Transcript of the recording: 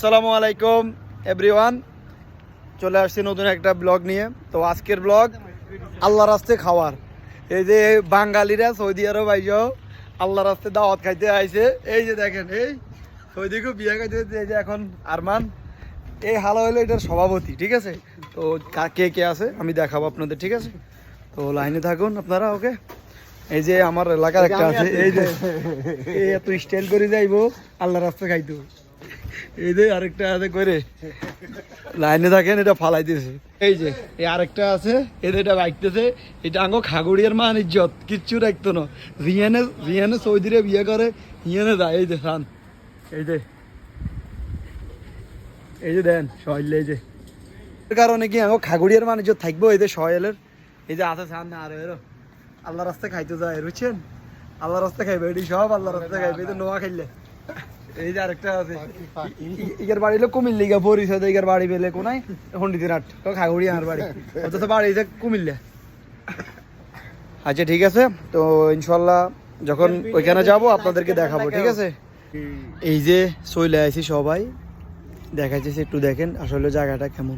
আসসালামু আলাইকুম এভরিওয়ান, চলে আসছি নতুন একটা ব্লগ নিয়ে। তো আজকের ব্লগ আল্লাহ রাস্তে খাওয়ার। এই যে বাঙালিরা সৌদি আরব আইসো আল্লাহ রাস্তে দাওয়াত খাইতে আইছে। এই যে দেখেন, এই সৌদিকেও বিয়ে খাইতে এই যে এখন আরমান, এই হালা হইলো এটার সভাপতি, ঠিক আছে। তো কে কে আছে আমি দেখাবো আপনাদের, ঠিক আছে। তো লাইনে থাকুন আপনারা, ওকে। এই যে আমার এলাকার একটা আছে, এই যে এত স্টাইল করে যাইবো আল্লাহ রাস্তা খাইতো। এই যে আরেকটা আছে করে লাইনে থাকেন, এটা ফালাই দিয়েছে। এই যে এই আরেকটা আছে, এটা বাইকতেছে। এটা আঙ্গো খাগুড়িয়ার মান ইজ্জত কিচ্ছু রাখতো না। রিয়ানে সৌদিরে বিয়ে করে হিয়ানে যায়। এই যে খান, এই যে দেন সহেল, এই যে কারণে কি আঙ্গো খাগুড়িয়ার মান ইজ্জত থাকবো। এই যে সহেলের এই যে আছে সামনে আরো এরো আল্লাহ রাস্তা খাইতে যায়, বুঝছেন। আল্লাহ রাস্তা খাইবে, এটি সব আল্লাহ রাস্তা খাইবে। এই তো নোয়া খাইলে এই যে আরেকটা আছে, ইগার বাড়ি হলো কুমিল্লা, ইগা পরিচয় ইগার বাড়ি পেলে কোনায় হন্ডিতে রাট খাগুড়ি আমার বাড়ি, অথচ বাড়ি যে কুমিল্লা। আচ্ছা ঠিক আছে, তো ইনশাল্লাহ যখন ওইখানে যাব আপনাদেরকে দেখাবো, ঠিক আছে। এই যে চলে আসি সবাই, দেখাইতেছি একটু দেখেন আসলে জায়গাটা কেমন।